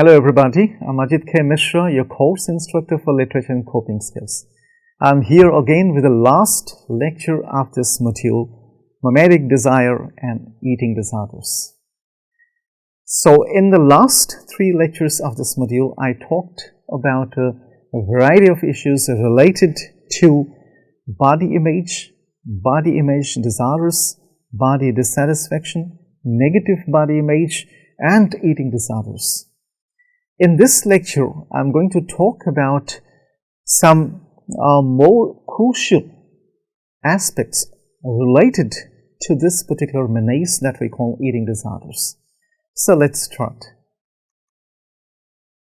Hello everybody, I'm Ajit K. Mishra, your course instructor for literature and coping skills. I'm here again with the last lecture of this module, mimetic desire and eating disorders. So in the last 3 lectures of this module, I talked about a variety of issues related to body image disorders, body dissatisfaction, negative body image, and eating disorders. In this lecture, I'm going to talk about some more crucial aspects related to this particular menace that we call eating disorders. So let's start.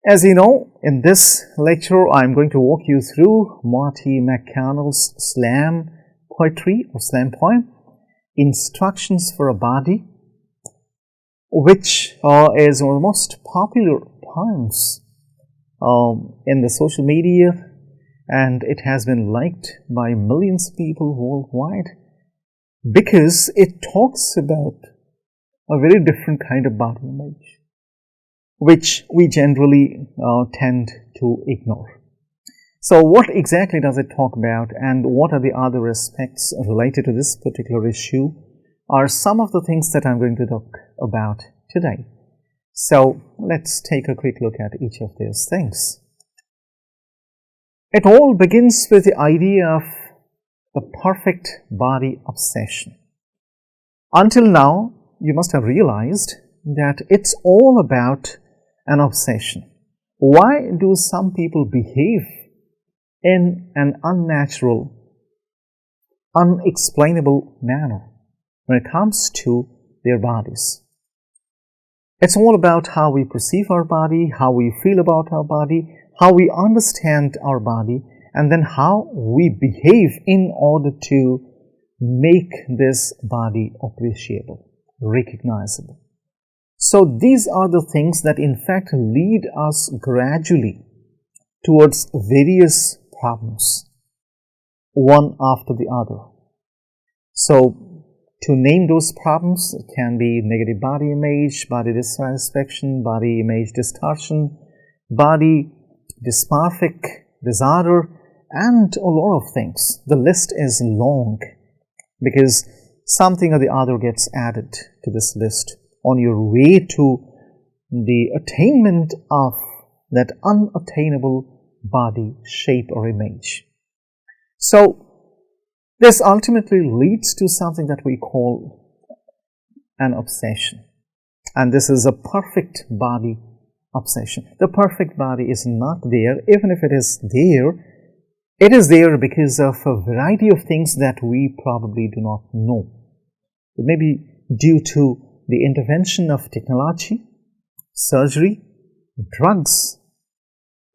As you know, in this lecture, I'm going to walk you through Marty McConnell's slam poetry or slam poem, Instructions for a Body, which is one of the most popular poems in the social media, and it has been liked by millions of people worldwide because it talks about a very different kind of body image which we generally tend to ignore. So what exactly does it talk about, and what are the other aspects related to this particular issue are some of the things that I'm going to talk about today. So let's take a quick look at each of these things. It all begins with the idea of the perfect body obsession. Until now, you must have realized that it's all about an obsession. Why do some people behave in an unnatural, unexplainable manner when it comes to their bodies? It's all about how we perceive our body, how we feel about our body, how we understand our body, and then how we behave in order to make this body appreciable, recognizable. So these are the things that in fact lead us gradually towards various problems, one after the other. So to name those problems, it can be negative body image, body dissatisfaction, body image distortion, body dysmorphic disorder, and a lot of things. The list is long because something or the other gets added to this list on your way to the attainment of that unattainable body shape or image. So this ultimately leads to something that we call an obsession, and this is a perfect body obsession. The perfect body is not there. Even if it is there because of a variety of things that we probably do not know. It may be due to the intervention of technology, surgery, drugs,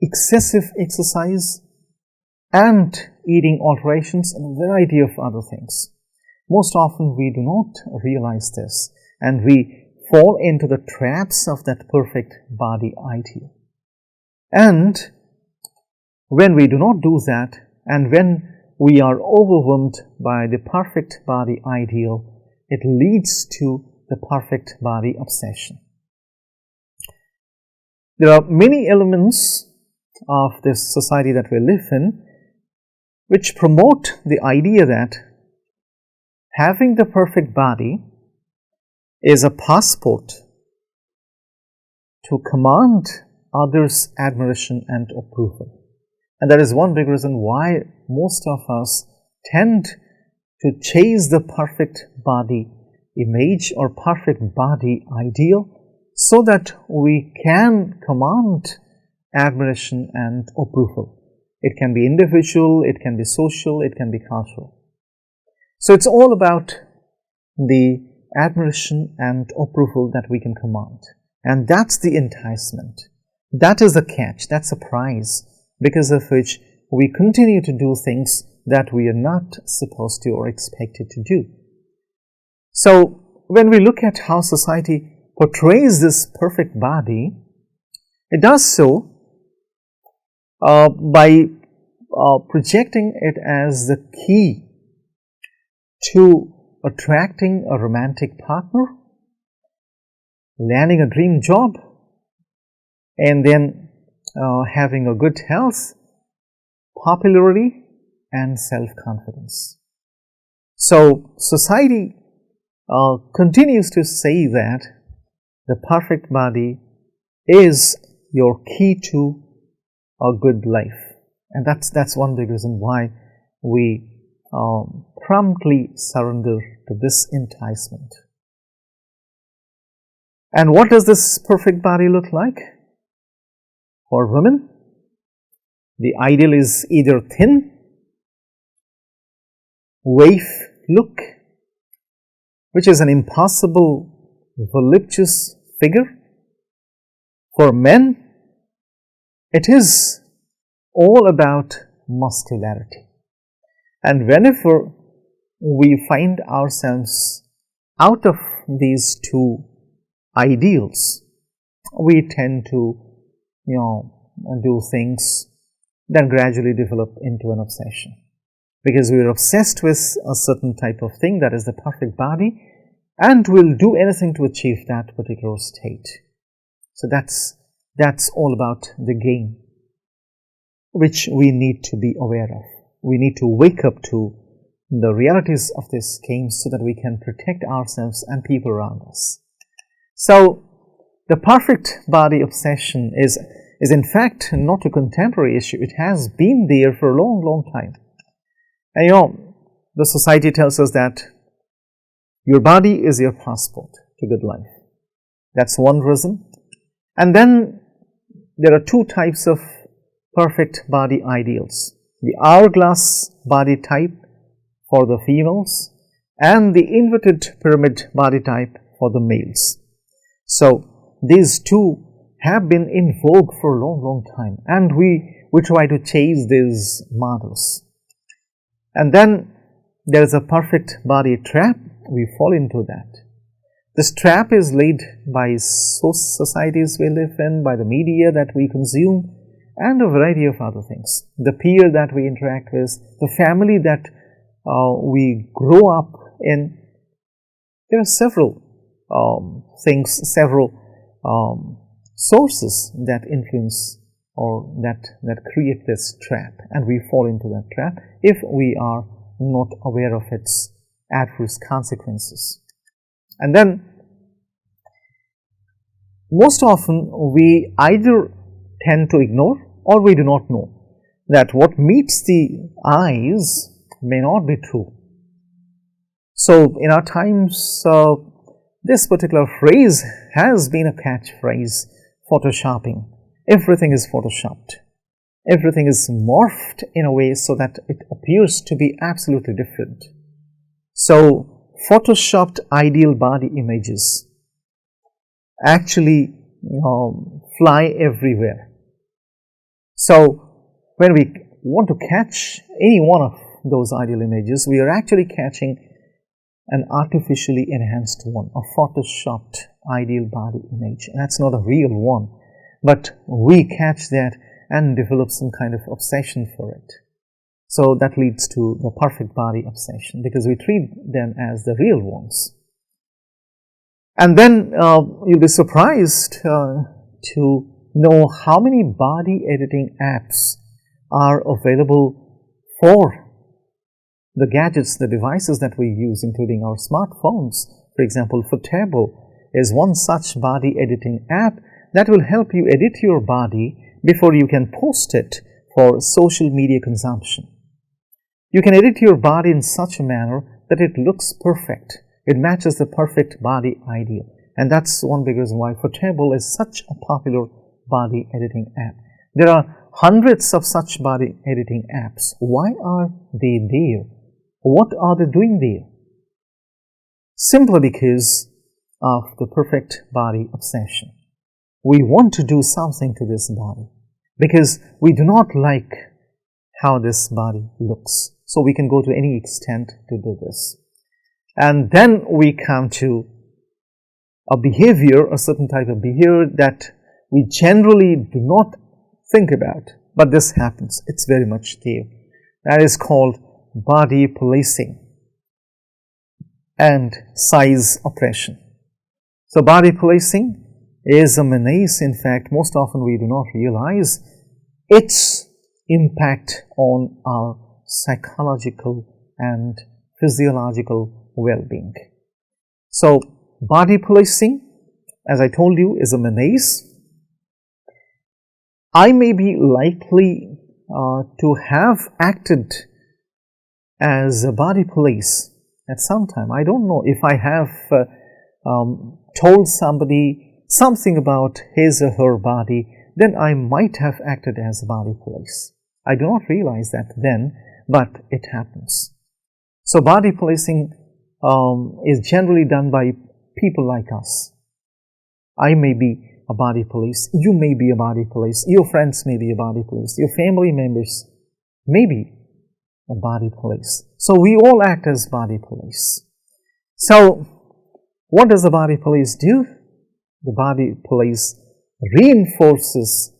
excessive exercise, and eating alterations, and a variety of other things. Most often we do not realize this, and we fall into the traps of that perfect body ideal. And when we do not do that, and when we are overwhelmed by the perfect body ideal, it leads to the perfect body obsession. There are many elements of this society that we live in which promote the idea that having the perfect body is a passport to command others' admiration and approval. And that is one big reason why most of us tend to chase the perfect body image or perfect body ideal so that we can command admiration and approval. It can be individual, it can be social, it can be cultural. So it's all about the admiration and approval that we can command. And that's the enticement. That is the catch, that's a prize, because of which we continue to do things that we are not supposed to or expected to do. So when we look at how society portrays this perfect body, it does so by projecting it as the key to attracting a romantic partner, landing a dream job, and then having a good health, popularity, and self-confidence. So society continues to say that the perfect body is your key to a good life, and that's one big reason why we promptly surrender to this enticement. And what does this perfect body look like? For women, the ideal is either thin, waif look, which is an impossible voluptuous figure. For men, it is all about muscularity. And whenever we find ourselves out of these two ideals, we tend to do things that gradually develop into an obsession, because we are obsessed with a certain type of thing, that is the perfect body, and we'll do anything to achieve that particular state. So that's all about the game, which we need to be aware of. We need to wake up to the realities of this game so that we can protect ourselves and people around us. So the perfect body obsession is in fact not a contemporary issue. It has been there for a long time. And the society tells us that your body is your passport to good life. That's one reason. And then there are two types of perfect body ideals: the hourglass body type for the females and the inverted pyramid body type for the males. So these two have been in vogue for a long time, and we try to chase these models. And then there is a perfect body trap. We fall into that. This trap is laid by societies we live in, by the media that we consume, and a variety of other things. The peer that we interact with, the family that we grow up in. There are several things, several sources that influence or that create this trap, and we fall into that trap if we are not aware of its adverse consequences. And then most often we either tend to ignore or we do not know that what meets the eyes may not be true. So in our times, this particular phrase has been a catchphrase: photoshopping. Everything is photoshopped. Everything is morphed in a way so that it appears to be absolutely different. So photoshopped ideal body images actually fly everywhere. So when we want to catch any one of those ideal images, we are actually catching an artificially enhanced one, a photoshopped ideal body image. And that's not a real one, but we catch that and develop some kind of obsession for it. So that leads to the perfect body obsession, because we treat them as the real ones. And then you'll be surprised to know how many body editing apps are available for the gadgets, the devices that we use, including our smartphones. For example, Footable is one such body editing app that will help you edit your body before you can post it for social media consumption. You can edit your body in such a manner that it looks perfect. It matches the perfect body ideal. And that's one big reason why Footable is such a popular body editing app. There are hundreds of such body editing apps. Why are they there? What are they doing there? Simply because of the perfect body obsession. We want to do something to this body because we do not like how this body looks. So we can go to any extent to do this. And then we come to a behavior, a certain type of behavior that we generally do not think about, but this happens. It's very much there. That is called body policing and size oppression. So body policing is a menace. In fact, most often we do not realize its impact on our psychological and physiological well-being. So, body policing, as I told you, is a menace. I may be likely to have acted as a body police at some time. I don't know if I have told somebody something about his or her body, then I might have acted as a body police. I do not realize that then, but it happens. So body policing is generally done by people like us. I may be a body police, you may be a body police, your friends may be a body police, your family members may be a body police. So we all act as body police. So what does the body police do? The body police reinforces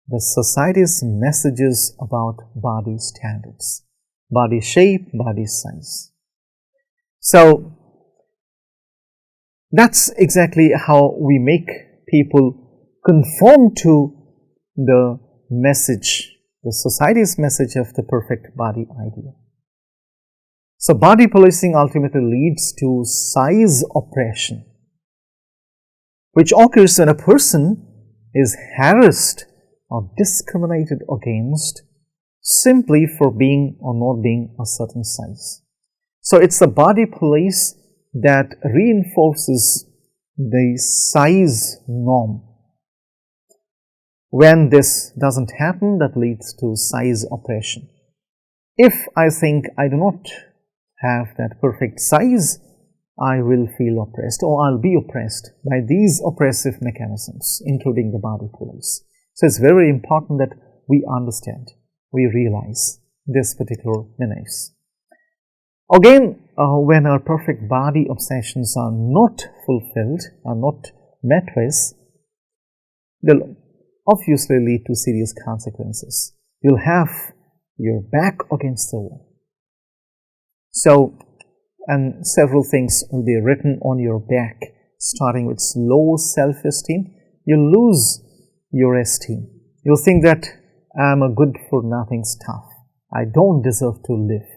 the society's messages about body standards, body shape, body size. So that's exactly how we make people conform to the message, the society's message of the perfect body ideal. So body policing ultimately leads to size oppression, which occurs when a person is harassed or discriminated against simply for being or not being a certain size. So it's the body police that reinforces the size norm. When this doesn't happen, that leads to size oppression. If I think I do not have that perfect size, I will feel oppressed, or I'll be oppressed by these oppressive mechanisms, including the body police. So it's very important that we understand, we realize this particular menace. Again, when our perfect body obsessions are not fulfilled, are not met with, they'll obviously lead to serious consequences. You'll have your back against the wall. So, and several things will be written on your back, starting with low self-esteem. You'll lose your esteem. You'll think that I'm a good-for-nothing stuff. I don't deserve to live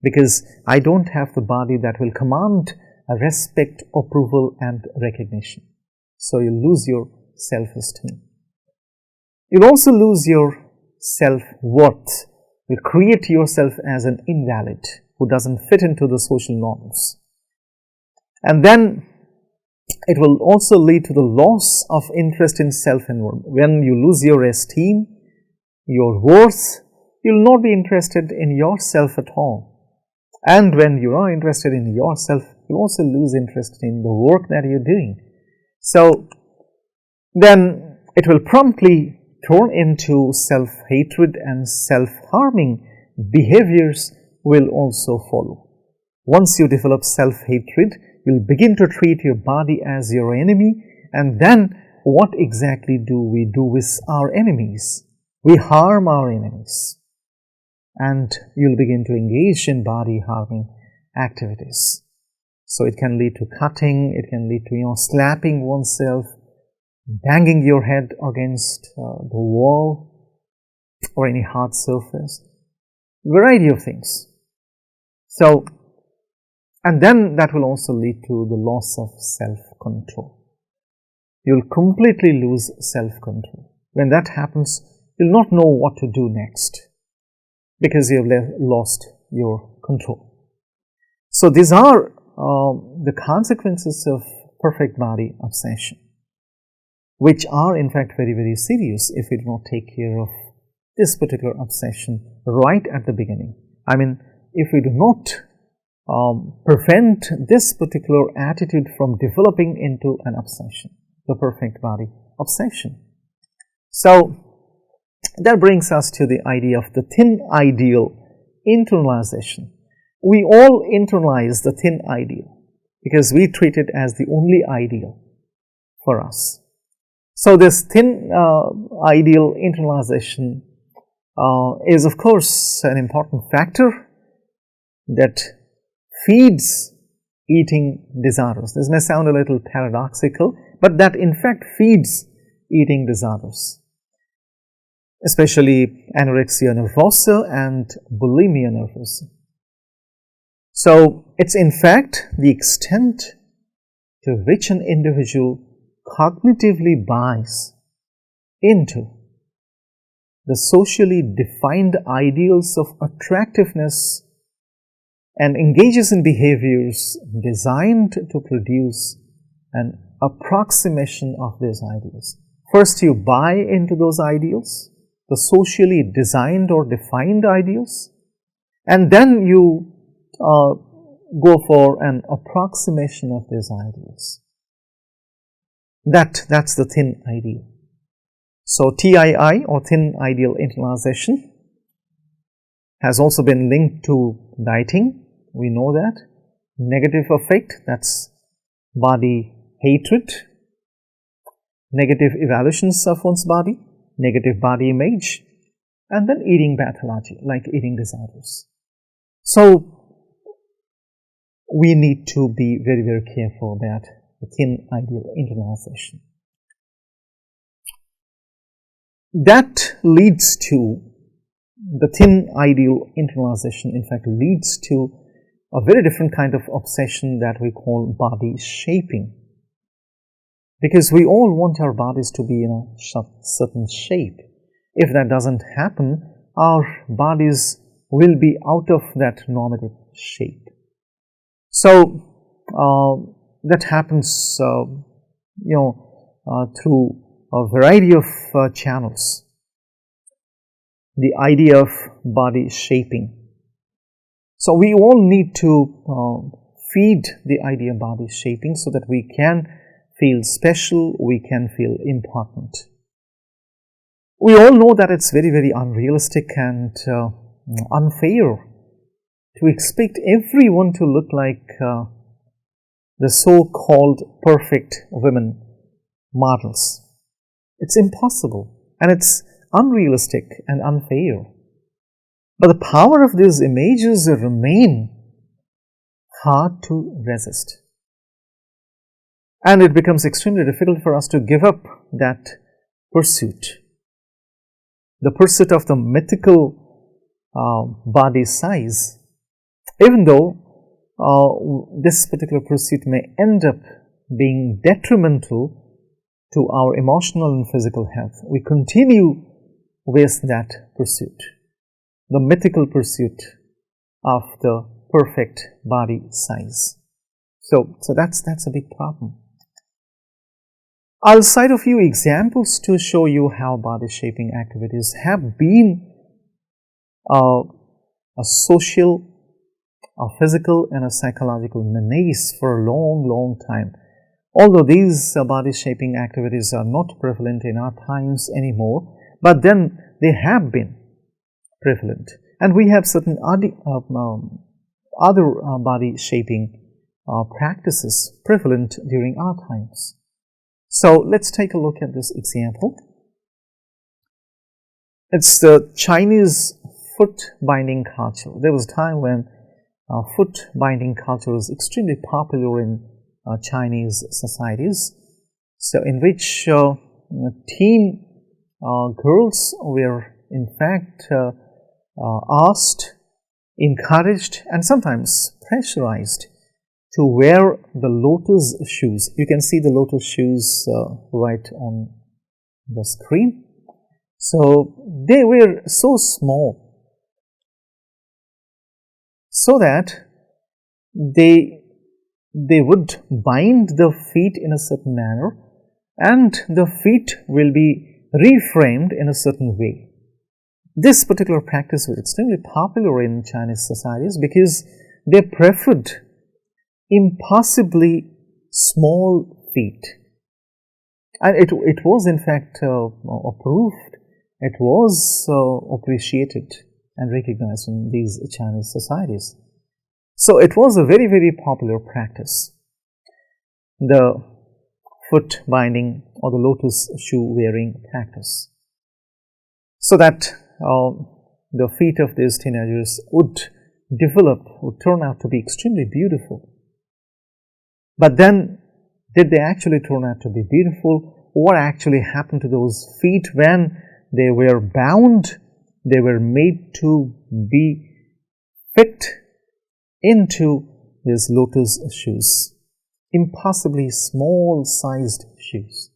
because I don't have the body that will command respect, approval, and recognition. So you'll lose your self-esteem. You'll also lose your self-worth. You'll create yourself as an invalid who doesn't fit into the social norms. And then it will also lead to the loss of interest in self and worth. When you lose your esteem, your worth, you'll not be interested in yourself at all. And when you are interested in yourself, you'll also lose interest in the work that you're doing. So then it will promptly turn into self-hatred, and self-harming behaviors will also follow. Once you develop self-hatred, you'll begin to treat your body as your enemy, and then what exactly do we do with our enemies? We harm our enemies, and you'll begin to engage in body-harming activities. So it can lead to cutting, it can lead to slapping oneself, banging your head against the wall or any hard surface, variety of things. So, and then that will also lead to the loss of self-control. You'll completely lose self-control. When that happens, you'll not know what to do next because you have lost your control. So these are the consequences of perfect body obsession, which are in fact very, very serious if we do not take care of this particular obsession right at the beginning. I mean, if we do not prevent this particular attitude from developing into an obsession, the perfect body obsession. So that brings us to the idea of the thin ideal internalization. We all internalize the thin ideal because we treat it as the only ideal for us. So this thin ideal internalization is of course an important factor that feeds eating disorders. This may sound a little paradoxical, but that in fact feeds eating disorders, especially anorexia nervosa and bulimia nervosa. So it's in fact the extent to which an individual cognitively buys into the socially defined ideals of attractiveness and engages in behaviors designed to produce an approximation of these ideals. First, you buy into those ideals, the socially designed or defined ideals, and then you go for an approximation of these ideals. That's the thin ideal. So TII, or thin ideal internalization, has also been linked to dieting. We know that. Negative affect, that's body hatred, negative evaluations of one's body, negative body image, and then eating pathology like eating disorders. So we need to be very, very careful about the thin ideal internalization. That leads to, the thin ideal internalization in fact leads to a very different kind of obsession that we call body shaping. Because we all want our bodies to be in a certain shape. If that doesn't happen, our bodies will be out of that normative shape. So that happens, through a variety of channels. The idea of body shaping. So we all need to feed the idea of body shaping so that we can feel special, we can feel important. We all know that it's very, very unrealistic and unfair to expect everyone to look like the so-called perfect women models. It's impossible and it's unrealistic and unfair. But the power of these images remain hard to resist. And it becomes extremely difficult for us to give up that pursuit. The pursuit of the mythical body size, even though this particular pursuit may end up being detrimental to our emotional and physical health, we continue with that pursuit, the mythical pursuit of the perfect body size. So that's a big problem. I'll cite a few examples to show you how body shaping activities have been a social, a physical, and a psychological menace for a long, long time. Although these body shaping activities are not prevalent in our times anymore, but then they have been prevalent. And we have certain other body shaping practices prevalent during our times. So let's take a look at this example. It's the Chinese foot binding culture. There was a time when foot binding culture was extremely popular in Chinese societies, so in which teen girls were in fact asked, encouraged, and sometimes pressurized to wear the lotus shoes. You can see the lotus shoes right on the screen. So they were so small so that they would bind the feet in a certain manner and the feet will be reframed in a certain way. This particular practice was extremely popular in Chinese societies because they preferred impossibly small feet, and it was in fact approved, it was appreciated and recognized in these Chinese societies. So it was a very, very popular practice, the foot binding or the lotus shoe wearing practice, so that the feet of these teenagers would turn out to be extremely beautiful. But then Did they actually turn out to be beautiful? What actually happened to those feet when they were bound? They were made to be fit into these lotus shoes, impossibly small-sized shoes.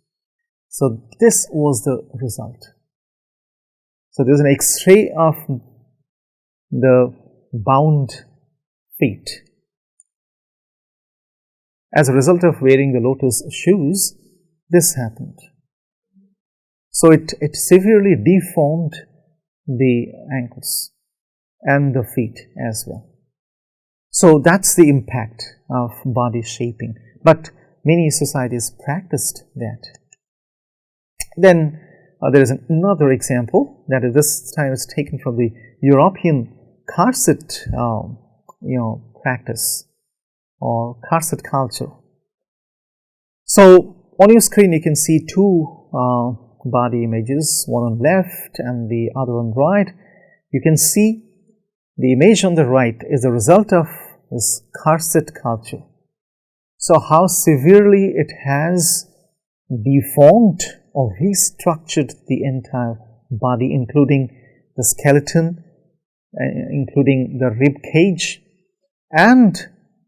So this was the result. So there's an X-ray of the bound feet. As a result of wearing the lotus shoes, this happened. So it severely deformed the ankles and the feet as well. So that's the impact of body shaping. But many societies practiced that. Then there is another example, that is, this time is taken from the European corset practice or corset culture. So on your screen you can see two body images, one on left and the other on right. You can see the image on the right is the result of this corset culture. So how severely it has deformed or restructured the entire body, including the skeleton, including the rib cage and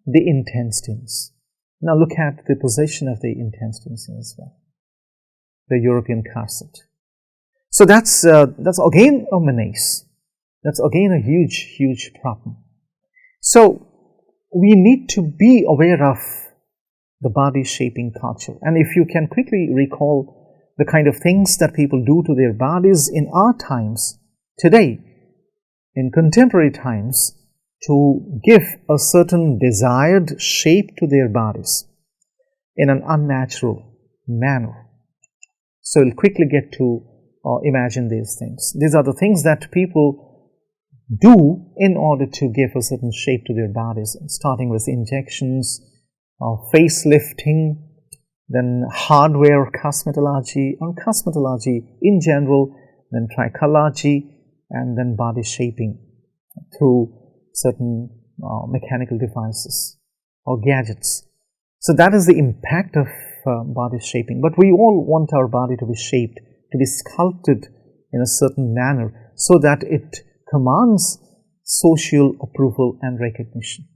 the intestines. Now look at the position of the intestines as well, the European corset. So that's again a menace. That's again a huge problem. So we need to be aware of the body shaping culture. And if you can quickly recall the kind of things that people do to their bodies in our times, today, in contemporary times, to give a certain desired shape to their bodies in an unnatural manner. So we'll quickly get to imagine these things. These are the things that people do in order to give a certain shape to their bodies, starting with injections, facelifting, then hardware cosmetology, or cosmetology in general, then trichology, and then body shaping through certain mechanical devices or gadgets. So that is the impact of body shaping. But we all want our body to be shaped, to be sculpted in a certain manner so that it commands social approval and recognition.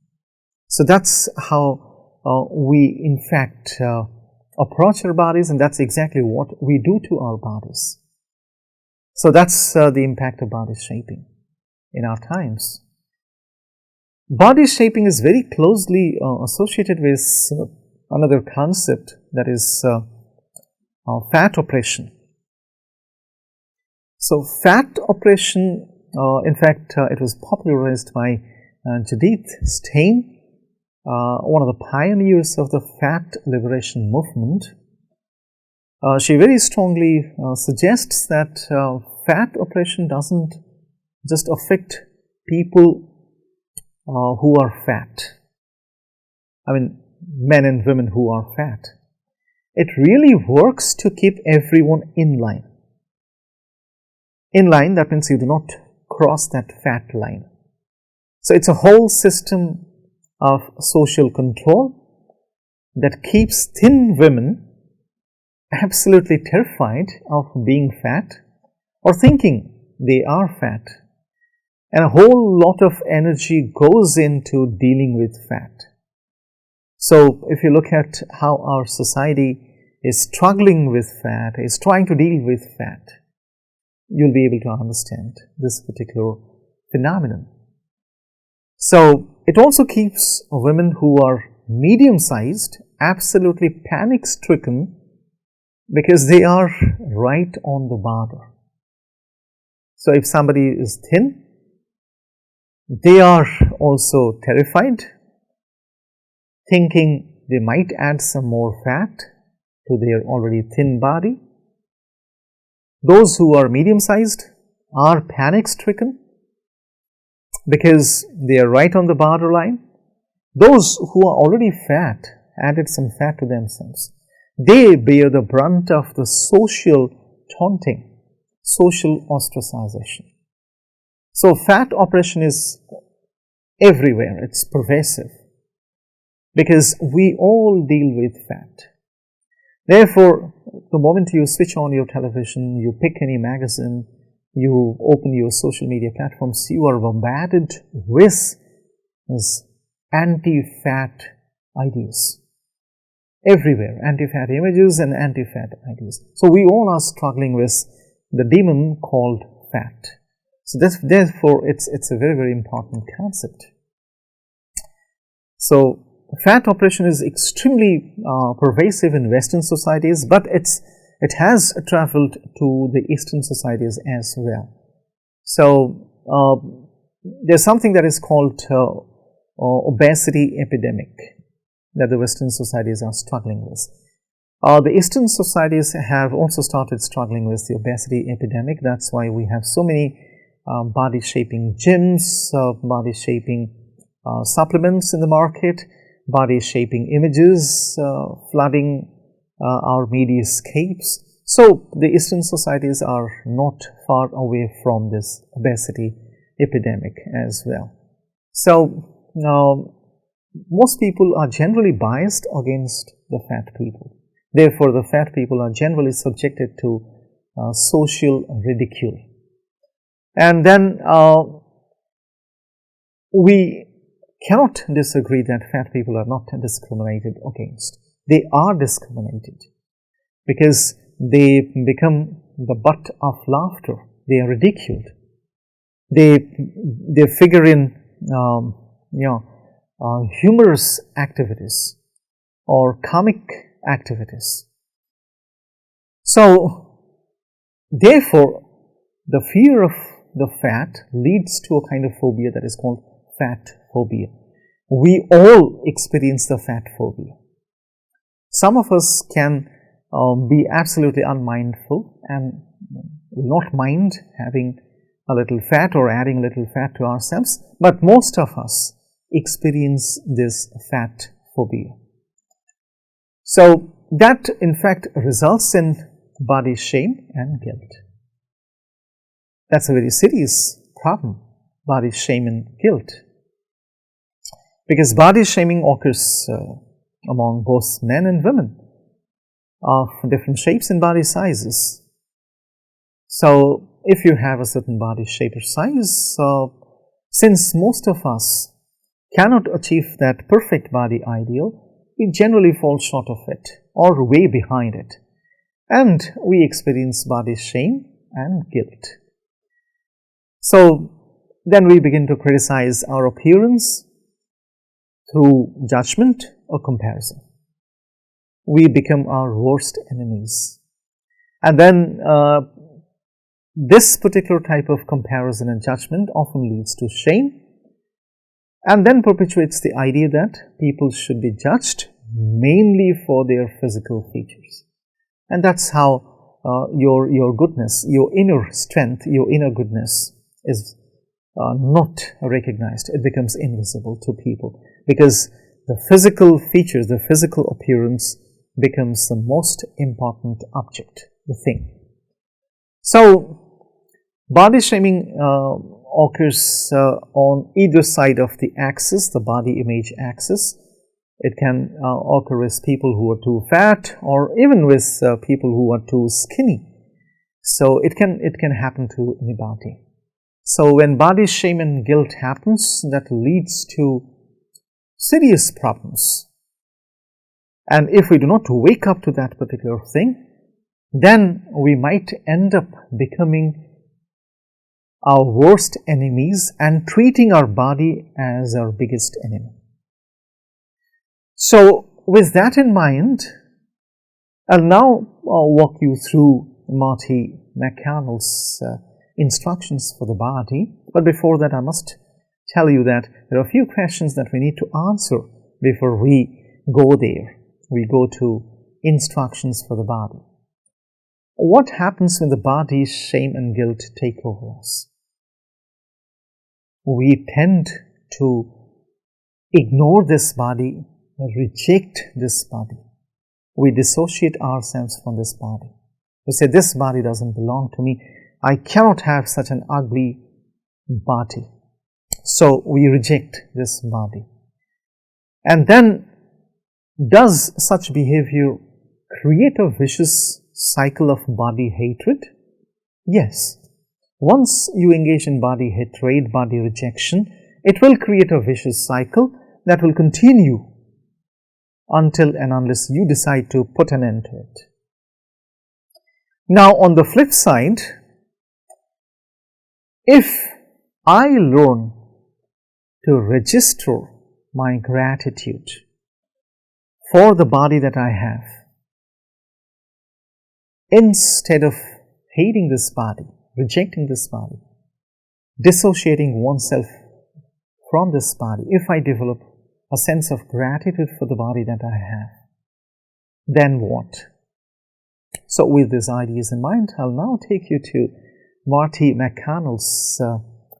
So that's how we in fact approach our bodies, and that's exactly what we do to our bodies. So that's the impact of body shaping in our times. Body shaping is very closely associated with another concept, that is fat oppression. So fat oppression, in fact, it was popularized by Judith Stein, one of the pioneers of the fat liberation movement. She very strongly suggests that fat oppression doesn't just affect people who are fat. I mean, men and women who are fat. It really works to keep everyone in line. In line, that means you do not cross that fat line. So it's a whole system of social control that keeps thin women absolutely terrified of being fat or thinking they are fat. And a whole lot of energy goes into dealing with fat. So if you look at how our society is struggling with fat, is trying to deal with fat, you'll be able to understand this particular phenomenon. So it also keeps women who are medium-sized absolutely panic-stricken because they are right on the border. So if somebody is thin, they are also terrified, thinking they might add some more fat to their already thin body. Those who are medium-sized are panic-stricken because they are right on the borderline. Those who are already fat added some fat to themselves. They bear the brunt of the social taunting, social ostracization. So fat oppression is everywhere, it's pervasive, because we all deal with fat. Therefore, the moment you switch on your television, you pick any magazine, you open your social media platforms, you are bombarded with these anti-fat ideas. Everywhere, anti-fat images and anti-fat ideas. So we all are struggling with the demon called fat. So therefore, it's a very, very important concept. So fat oppression is extremely pervasive in Western societies, but it has traveled to the Eastern societies as well. So there's something that is called obesity epidemic that the Western societies are struggling with. The Eastern societies have also started struggling with the obesity epidemic. That's why we have so many body shaping gyms, body shaping supplements in the market, body shaping images flooding our mediascapes. So the Eastern societies are not far away from this obesity epidemic as well. So now most people are generally biased against the fat people. Therefore, the fat people are generally subjected to social ridicule. And then we cannot disagree that fat people are not discriminated against. They are discriminated because they become the butt of laughter. They are ridiculed. They figure in humorous activities or comic activities. So therefore, the fear of the fat leads to a kind of phobia that is called fat phobia. We all experience the fat phobia. Some of us can be absolutely unmindful and will not mind having a little fat or adding a little fat to ourselves, but most of us experience this fat phobia. So that in fact results in body shame and guilt. That's a very serious problem, body shame and guilt, because body shaming occurs among both men and women of different shapes and body sizes. So if you have a certain body shape or size, since most of us cannot achieve that perfect body ideal, we generally fall short of it or way behind it, and we experience body shame and guilt. So then we begin to criticize our appearance through judgment or comparison. We become our worst enemies. And then this particular type of comparison and judgment often leads to shame, and then perpetuates the idea that people should be judged mainly for their physical features. And that's how your goodness, your inner strength, your inner goodness is not recognized. It becomes invisible to people because the physical features, the physical appearance becomes the most important object, the thing. So body shaming occurs on either side of the axis, the body image axis. It can occur with people who are too fat, or even with people who are too skinny. So it can happen to anybody. So when body shame and guilt happens, that leads to serious problems. And if we do not wake up to that particular thing, then we might end up becoming our worst enemies and treating our body as our biggest enemy. So with that in mind, I'll now walk you through Marty McConnell's instructions for the body. But before that, I must tell you that there are a few questions that we need to answer before we go there. We go to instructions for the body. What happens when the body shame and guilt take over us? We tend to ignore this body, reject this body. We dissociate ourselves from this body. We say, this body doesn't belong to me. I cannot have such an ugly body. So we reject this body. And then, does such behavior create a vicious cycle of body hatred? Yes. Once you engage in body hatred, body rejection, it will create a vicious cycle that will continue until and unless you decide to put an end to it. Now, on the flip side, if I learn to register my gratitude for the body that I have, instead of hating this body, rejecting this body, dissociating oneself from this body, if I develop a sense of gratitude for the body that I have, then what? So with these ideas in mind, I'll now take you to Marty McConnell's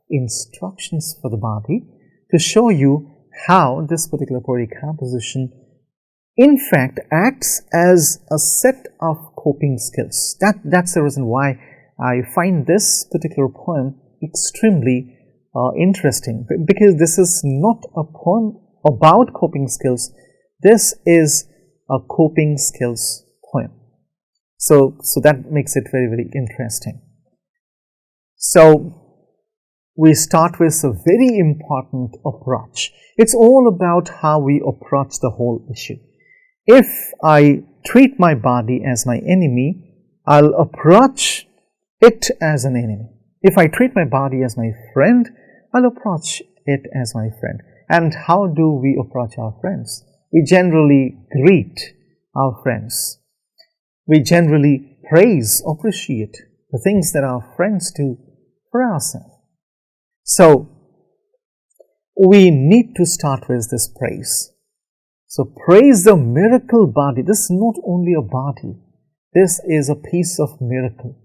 instructions for the body to show you how this particular body composition in fact acts as a set of coping skills. That's the reason why I find this particular poem extremely interesting, because this is not a poem about coping skills. This is a coping skills poem. So that makes it very, very interesting. So we start with a very important approach. It's all about how we approach the whole issue. If I treat my body as my enemy, I'll approach it as an enemy. If I treat my body as my friend, I'll approach it as my friend. And how do we approach our friends? We generally greet our friends. We generally praise, appreciate the things that our friends do for ourselves. So, we need to start with this praise. So, praise the miracle body. This is not only a body. This is a piece of miracle.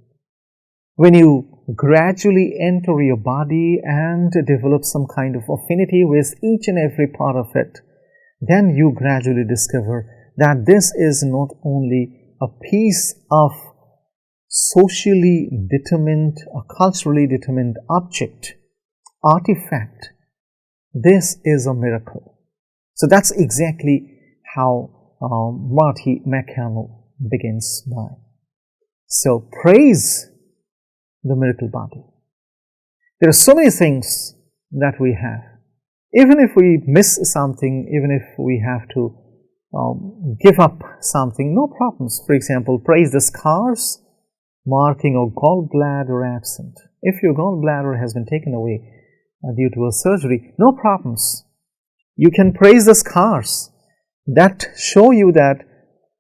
When you gradually enter your body and develop some kind of affinity with each and every part of it, then you gradually discover that this is not only a piece of socially determined or culturally determined object, artifact. This is a miracle. So that's exactly how Marty McConnell begins by. So praise the miracle body. There are so many things that we have. Even if we miss something, even if we have to give up something, no problems. For example, praise the scars marking a gallbladder absent. If your gallbladder has been taken away due to a surgery, no problems. You can praise the scars that show you that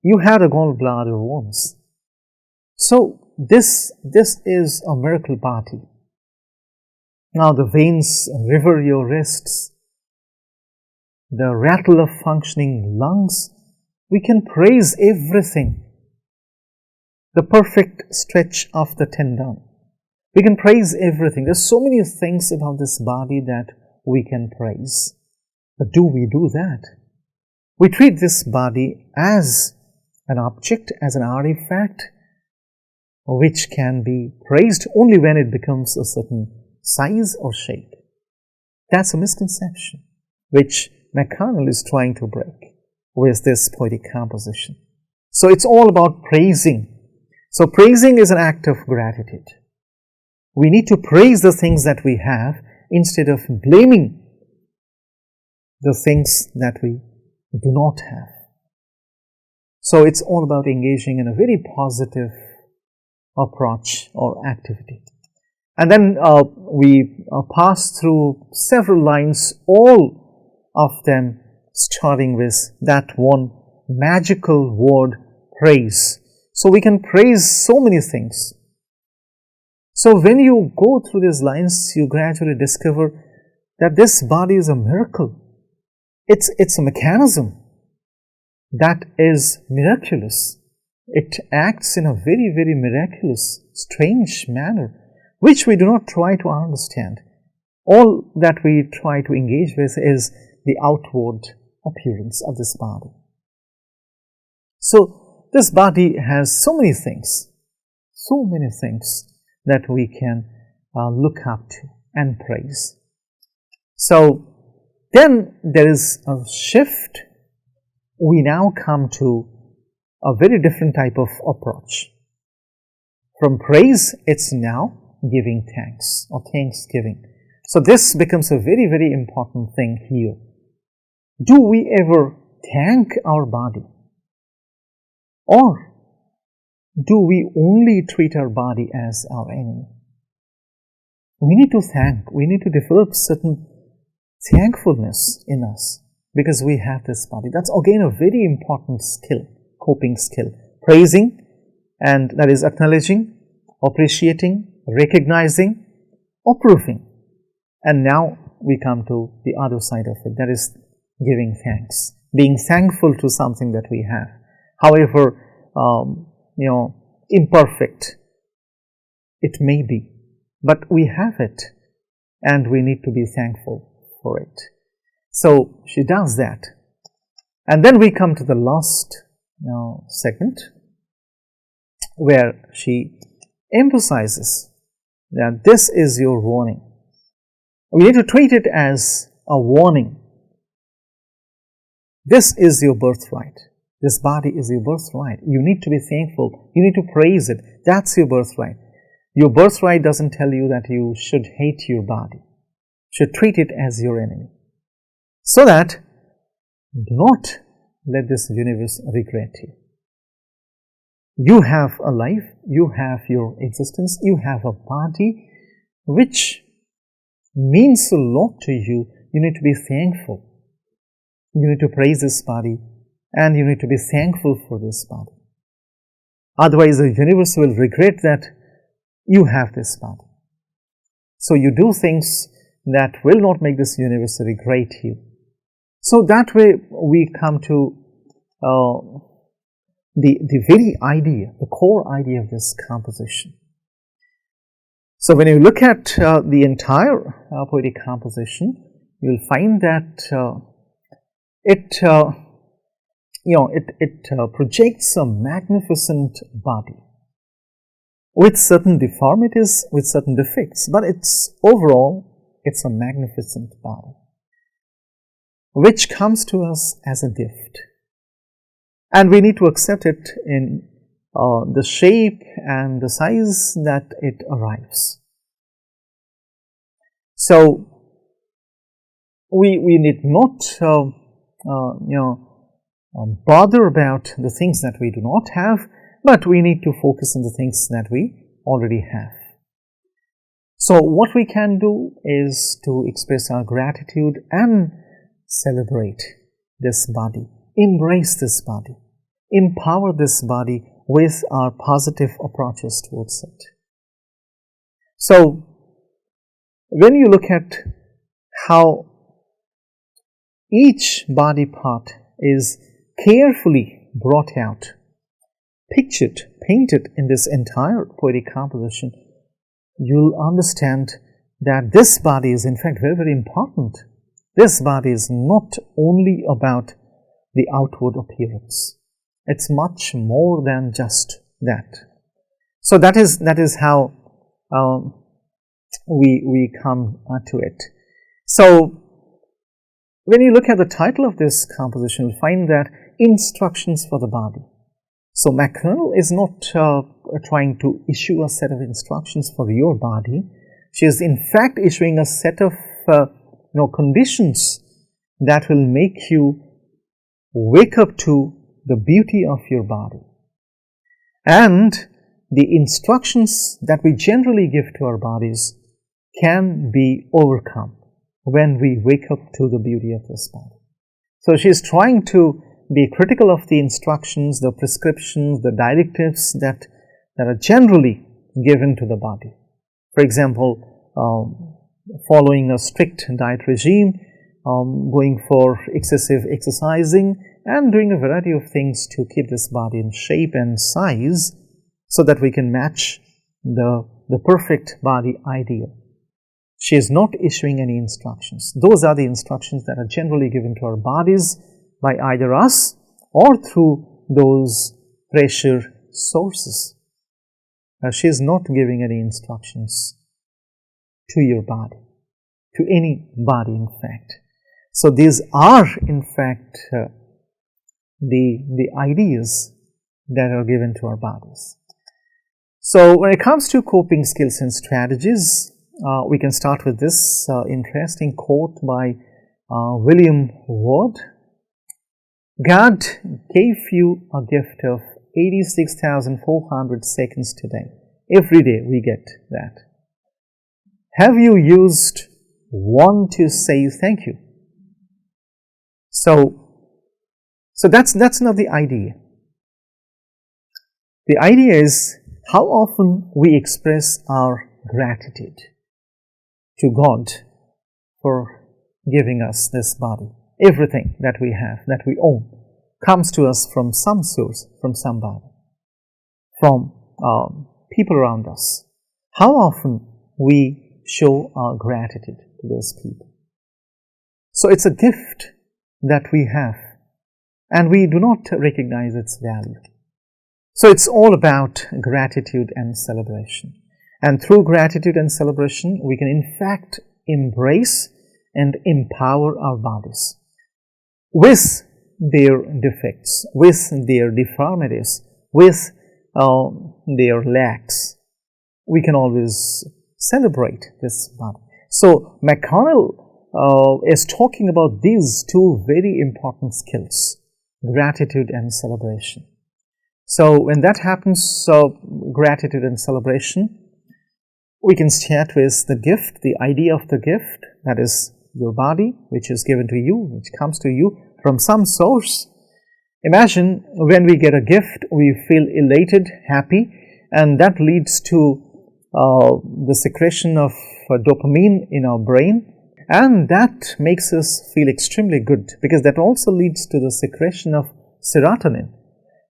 you had a gallbladder once. So this is a miracle body. Now the veins river your wrists, the rattle of functioning lungs, we can praise everything. The perfect stretch of the tendon. We can praise everything. There's so many things about this body that we can praise. But do we do that? We treat this body as an object, as an artifact, which can be praised only when it becomes a certain size or shape. That's a misconception which McConnell is trying to break with this poetic composition. So it's all about praising. So praising is an act of gratitude. We need to praise the things that we have instead of blaming the things that we do not have. So it's all about engaging in a very positive approach or activity. And then we pass through several lines, all of them starting with that one magical word, praise. So we can praise so many things. So when you go through these lines, you gradually discover that this body is a miracle. It's a mechanism that is miraculous. It acts in a very, very miraculous, strange manner, which we do not try to understand. All that we try to engage with is the outward appearance of this body. So this body has so many things that we can look up to and praise. So then there is a shift. We now come to a very different type of approach. From praise, it's now giving thanks or thanksgiving. So this becomes a very, very important thing here. Do we ever thank our body? Or do we only treat our body as our enemy? We need to thank, we need to develop certain thankfulness in us because we have this body. That's again a very important skill, coping skill. Praising, and that is acknowledging, appreciating, recognizing, approving. And now we come to the other side of it, that is giving thanks, being thankful to something that we have. However, imperfect it may be, but we have it and we need to be thankful for it. So she does that. And then we come to the last segment where she emphasizes that this is your warning. We need to treat it as a warning. This is your birthright. This body is your birthright. You need to be thankful. You need to praise it. That's your birthright. Your birthright doesn't tell you that you should hate your body. You should treat it as your enemy. So that do not let this universe regret you. You have a life, you have your existence, you have a body which means a lot to you. You need to be thankful. You need to praise this body and you need to be thankful for this body. Otherwise, the universe will regret that you have this body. So you do things that will not make this universe regret you. So that way we come to the very idea, the core idea of this composition. So when you look at the entire poetic composition, you'll find that it projects a magnificent body with certain deformities, with certain defects, but overall it's a magnificent body which comes to us as a gift, and we need to accept it in the shape and the size that it arrives. So we need not bother about the things that we do not have, but we need to focus on the things that we already have. So what we can do is to express our gratitude and celebrate this body, embrace this body, empower this body with our positive approaches towards it. So when you look at how each body part is carefully brought out, pictured, painted in this entire poetic composition, you'll understand that this body is in fact very, very important. This body is not only about the outward appearance. It's much more than just that. So that is how we come to it. So when you look at the title of this composition, you'll find that instructions for the body. So McConnell is not trying to issue a set of instructions for your body. She is in fact issuing a set of conditions that will make you wake up to the beauty of your body. And the instructions that we generally give to our bodies can be overcome when we wake up to the beauty of this body. So she is trying to be critical of the instructions, the prescriptions, the directives that are generally given to the body. For example, following a strict diet regime, going for excessive exercising, and doing a variety of things to keep this body in shape and size so that we can match the perfect body ideal. She is not issuing any instructions. Those are the instructions that are generally given to our bodies by either us or through those pressure sources. She is not giving any instructions to your body, to any body in fact. So these are in fact the ideas that are given to our bodies. So when it comes to coping skills and strategies, we can start with this interesting quote by William Ward. God gave you a gift of 86,400 seconds today. Every day we get that. Have you used one to say thank you? So that's not the idea. The idea is how often we express our gratitude to God for giving us this body. Everything that we have, that we own, comes to us from some source, from somebody, from people around us. How often we show our gratitude to those people. So it's a gift that we have, and we do not recognize its value. So it's all about gratitude and celebration. And through gratitude and celebration, we can in fact embrace and empower our bodies with their defects, with their deformities, with their lacks. We can always celebrate this body. So McConnell is talking about these two very important skills, gratitude and celebration. So when that happens, gratitude and celebration, we can start with the gift, the idea of the gift, that is your body, which is given to you, which comes to you from some source. Imagine when we get a gift, we feel elated, happy, and that leads to the secretion of dopamine in our brain, and that makes us feel extremely good, because that also leads to the secretion of serotonin.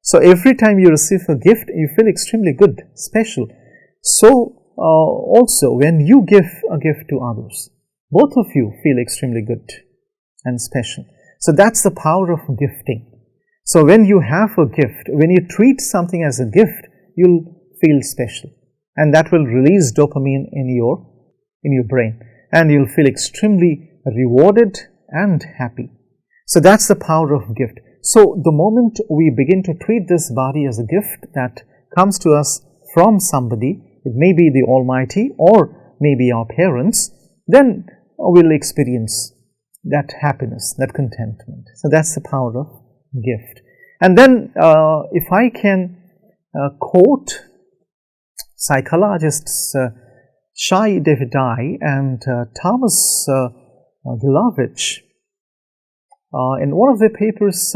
So every time you receive a gift, you feel extremely good, special. So also when you give a gift to others, both of you feel extremely good and special. So that's the power of gifting. So when you have a gift, when you treat something as a gift, you'll feel special, and that will release dopamine in your brain, and you'll feel extremely rewarded and happy. So that's the power of gift. So the moment we begin to treat this body as a gift that comes to us from somebody, it may be the Almighty or maybe our parents, then we'll experience that happiness, that contentment. So that's the power of gift. And then if I can quote psychologists Shai Davidai and Thomas Gilovich, in one of their papers,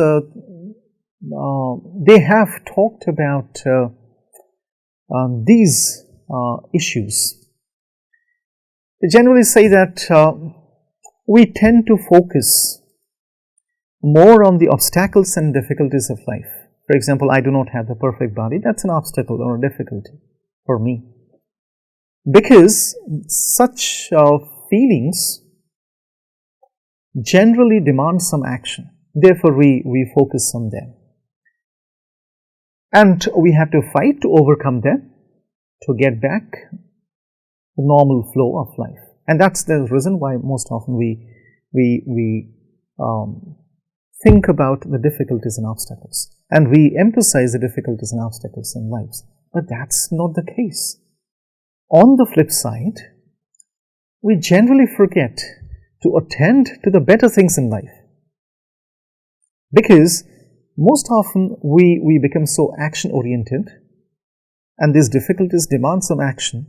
they have talked about these issues. They generally say that we tend to focus more on the obstacles and difficulties of life. For example, I do not have the perfect body. That's an obstacle or a difficulty for me, because such feelings generally demand some action. Therefore, we focus on them, and we have to fight to overcome them, to get back the normal flow of life. And that's the reason why most often we think about the difficulties and obstacles, and we emphasize the difficulties and obstacles in lives. But that's not the case. On the flip side, we generally forget to attend to the better things in life, because most often we become so action oriented, and these difficulties demand some action,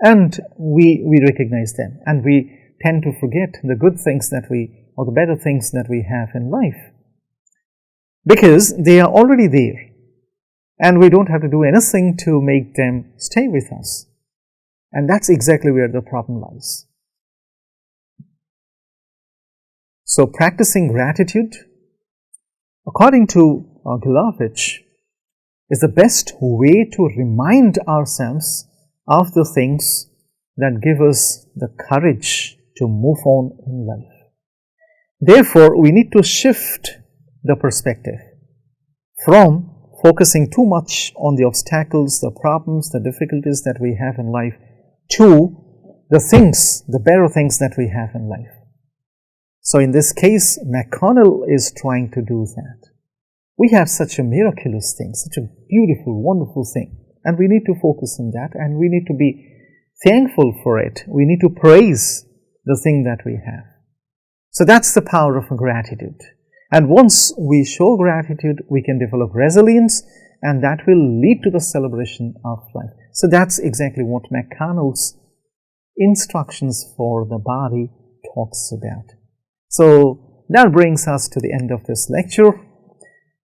and we recognize them, and we tend to forget the good things that or the better things that we have in life, because they are already there, and we don't have to do anything to make them stay with us. And that's exactly where the problem lies. So practicing gratitude, according to Gilovich, is the best way to remind ourselves of the things that give us the courage to move on in life. Therefore, we need to shift the perspective from focusing too much on the obstacles, the problems, the difficulties that we have in life, to the things, the better things that we have in life. So in this case, McConnell is trying to do that. We have such a miraculous thing, such a beautiful, wonderful thing. And we need to focus on that, and we need to be thankful for it. We need to praise the thing that we have. So that's the power of gratitude. And once we show gratitude, we can develop resilience, and that will lead to the celebration of life. So that's exactly what McConnell's instructions for the body talks about. So that brings us to the end of this lecture.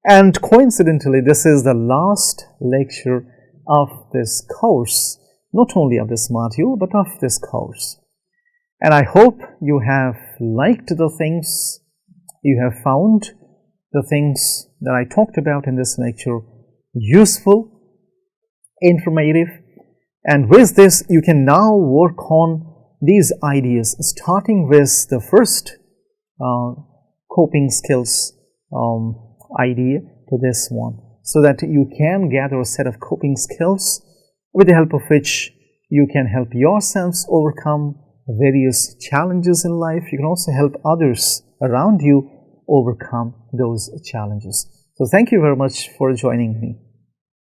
And coincidentally, this is the last lecture of this course, not only of this module, but of this course. And I hope you have liked the things, you have found the things that I talked about in this lecture useful, informative, and with this you can now work on these ideas, starting with the first coping skills idea to this one, so that you can gather a set of coping skills with the help of which you can help yourselves overcome various challenges in life. You can also help others around you overcome those challenges. So thank you very much for joining me.